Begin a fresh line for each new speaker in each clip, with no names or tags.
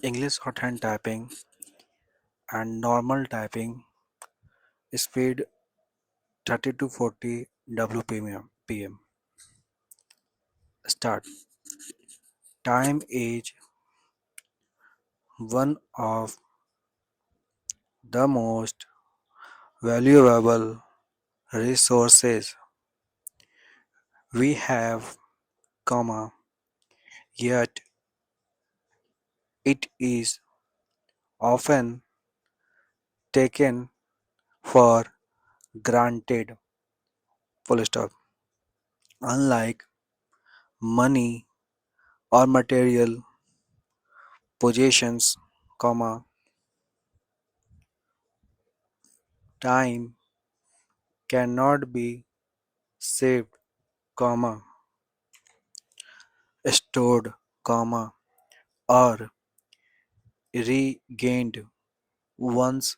English shorthand typing and normal typing speed 30 to 40 wpm. Start. Time is one of the most valuable resources we have, comma, yet it is often taken for granted. Full stop. Unlike money or material possessions, comma, time cannot be saved, comma, stored, comma, or regained once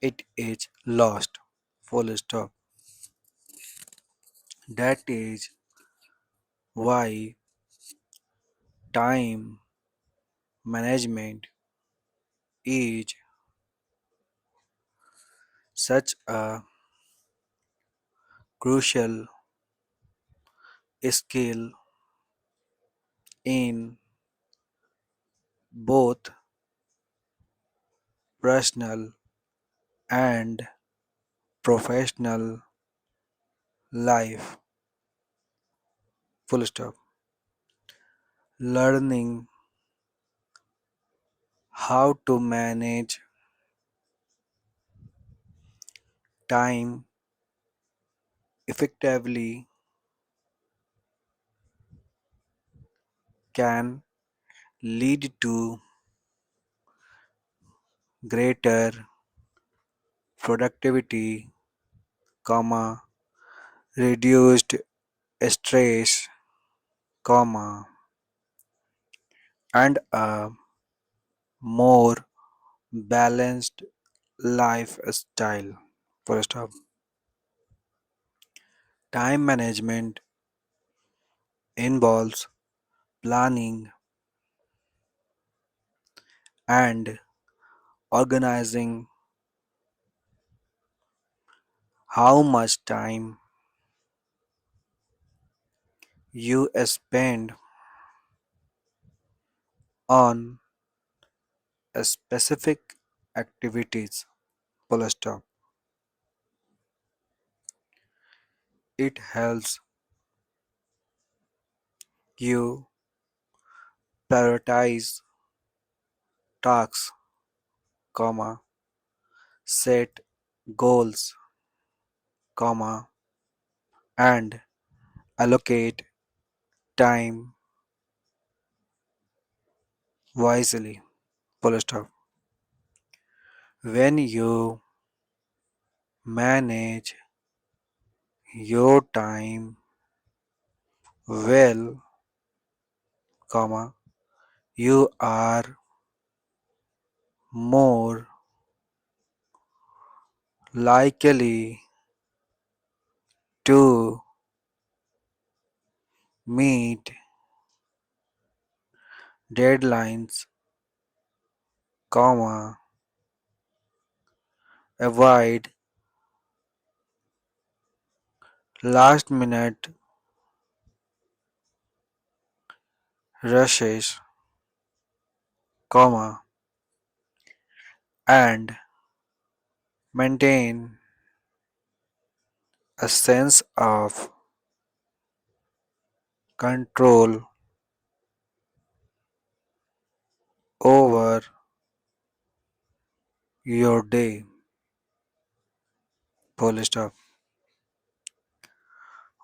it is lost. Full stop. That is why time management is such a crucial skill in both personal and professional life. Full stop. Learning how to manage time effectively can lead to greater productivity, comma, reduced stress, comma, and a more balanced lifestyle. Full stop. Time management involves planning and organizing how much time you spend on a specific activities. Full stop. It helps you prioritize tasks, comma, set goals, comma, and allocate time wisely. Full stop. When you manage your time well, comma, you are more likely to meet deadlines, comma, avoid last minute rushes, comma, and maintain a sense of control over your day. Full stop.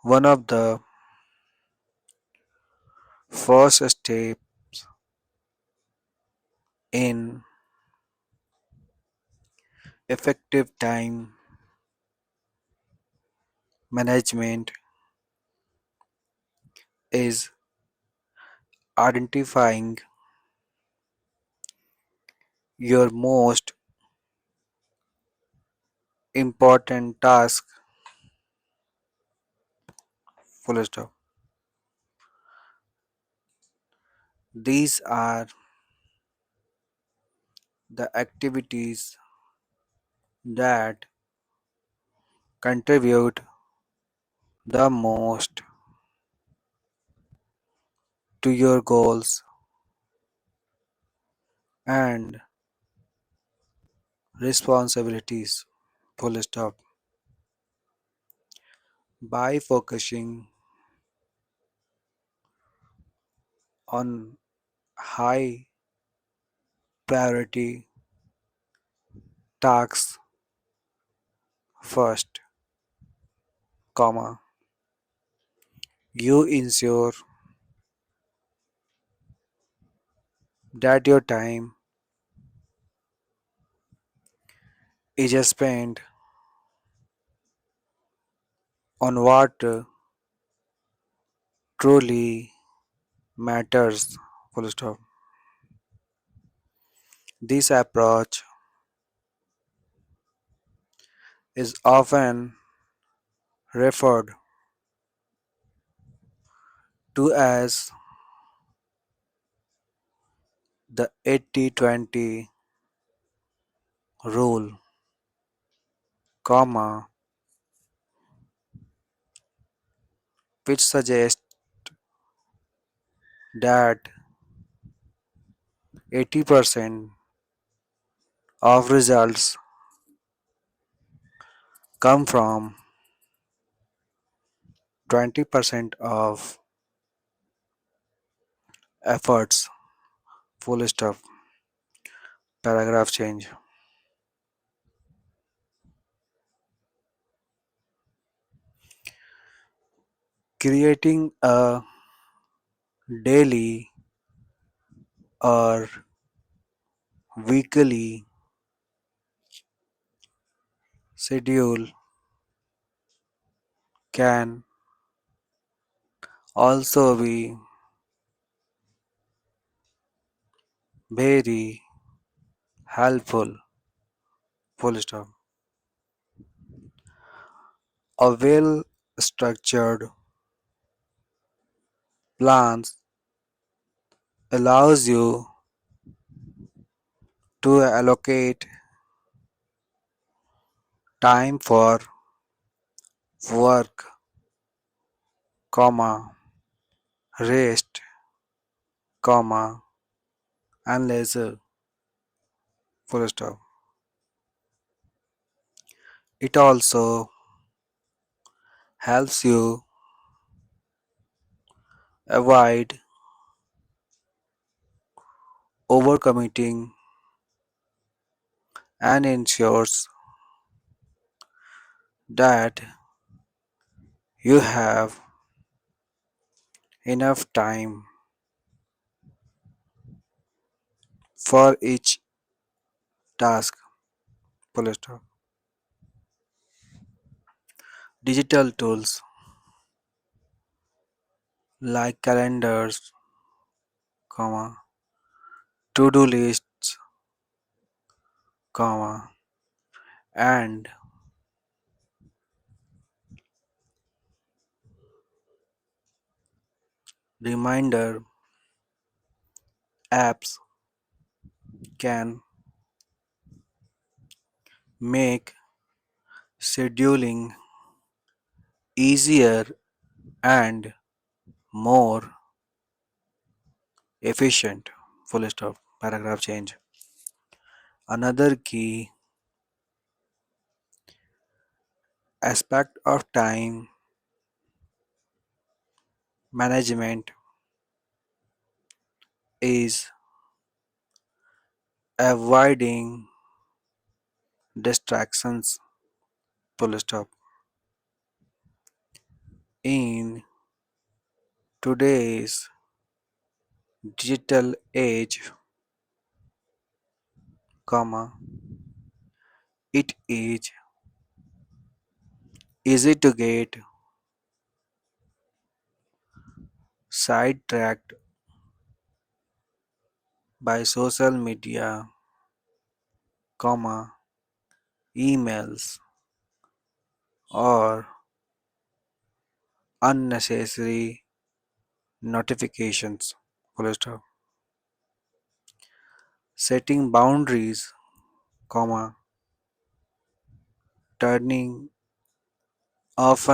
One of the first steps in effective time management is identifying your most important task. Full stop. These are the activities that contribute the most to your goals and responsibilities. Full stop. By focusing on high priority tasks first, comma, you ensure that your time is spent on what truly matters. Full stop. This approach is often referred to as the 80-20 rule, comma, which suggests that 80% of results come from 20% of efforts. Full stop. Paragraph change. Creating a daily or weekly schedule can also be very helpful. Full stop. A well structured plan allows you to allocate time for work, comma, rest, comma, and leisure. Full stop. It also helps you avoid overcommitting and ensures that you have enough time for each task. Full stop. Digital tools like calendars, comma, to-do lists, comma, and reminder apps can make scheduling easier and more efficient. Full stop. Paragraph change. Another key aspect of time management is avoiding distractions. Full stop. In today's digital age, comma, it is easy to get sidetracked by social media, comma, emails, or unnecessary notifications. Full stop. setting boundaries, comma, turning off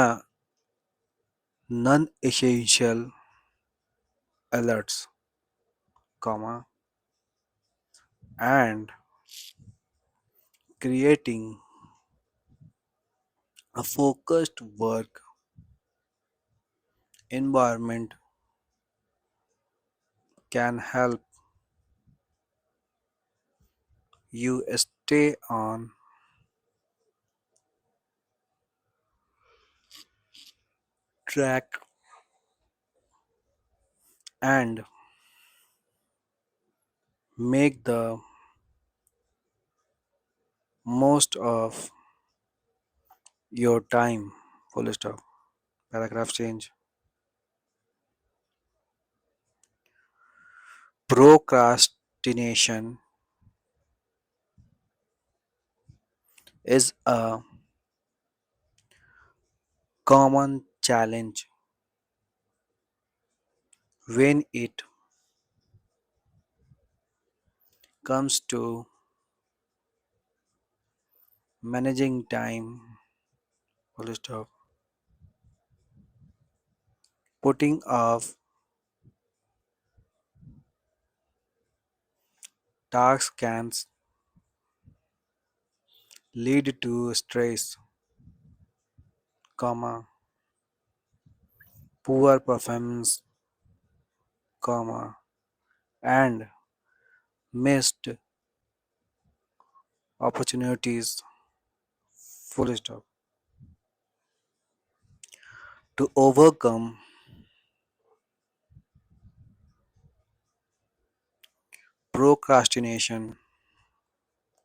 non-essential alerts, comma, and creating a focused work environment can help you stay on track and make the most of your time. Full stop. Paragraph change. Procrastination is a common challenge when it comes to managing time. Full stop. Putting off tasks can lead to stress, comma, poor performance, comma, and missed opportunities. Full stop. To overcome procrastination,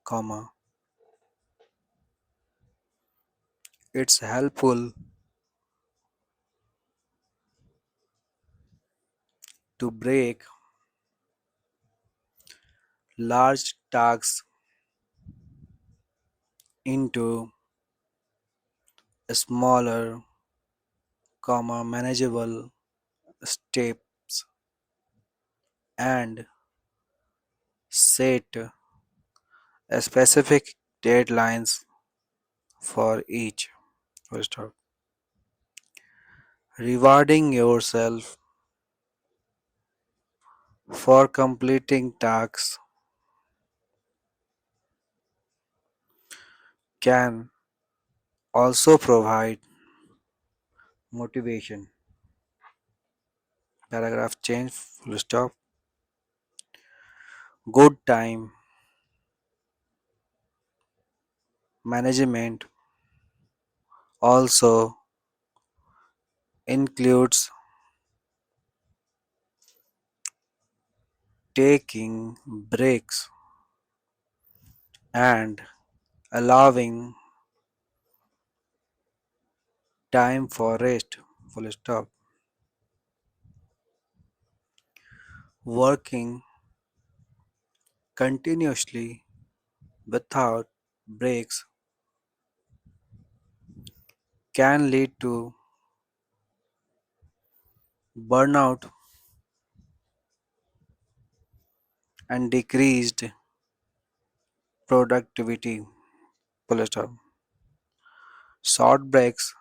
comma, it's helpful to break large tasks into smaller, comma, manageable steps and set specific deadlines for each. Full stop. Rewarding yourself for completing tasks can also provide motivation. Paragraph change. Full stop. Good time management also includes taking breaks and allowing time for rest. Full stop. Working continuously without breaks can lead to burnout and decreased productivity. Full stop. Short breaks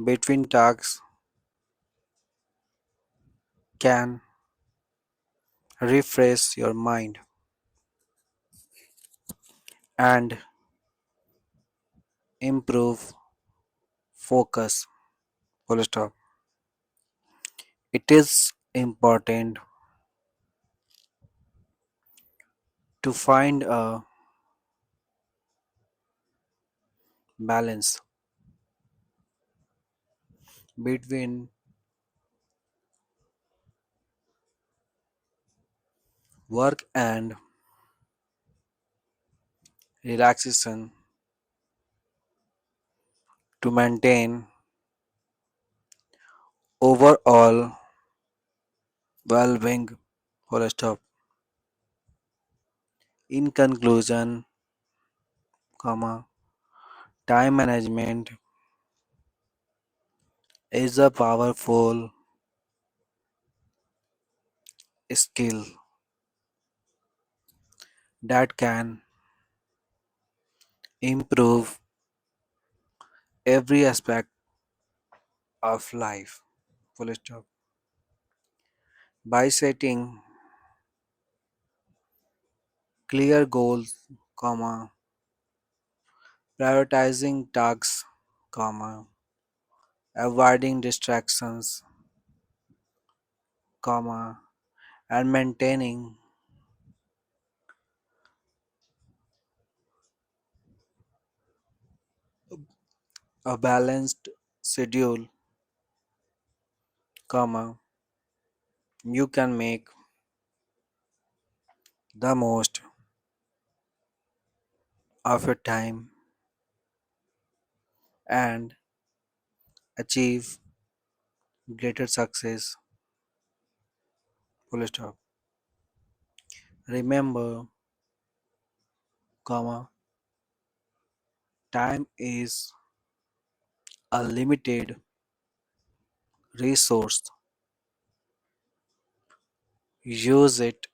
between tasks can refresh your mind and improve focus. Full stop. It is important to find a balance between work and relaxation to maintain overall well-being. Full stop. In conclusion, comma, time management is a powerful skill that can improve every aspect of life. Full stop. By setting clear goals, comma, prioritizing tasks, comma, avoiding distractions, comma, and maintaining a balanced schedule, comma, you can make the most of your time and achieve greater success. Full stop. Remember, comma, time is a limited resource. Use it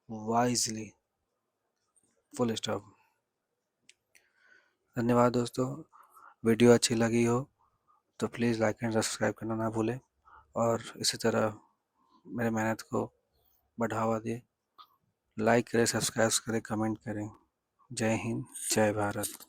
wisely. Full stop. धन्यवाद दोस्तों। Video अच्छी लगी हो तो please like and subscribe करना ना भूलें और इसी तरह मेरे मेहनत को बढ़ावा दें। लाइक करें, सब्सक्राइब करें, कमेंट करें। जय हिंद, जय भारत।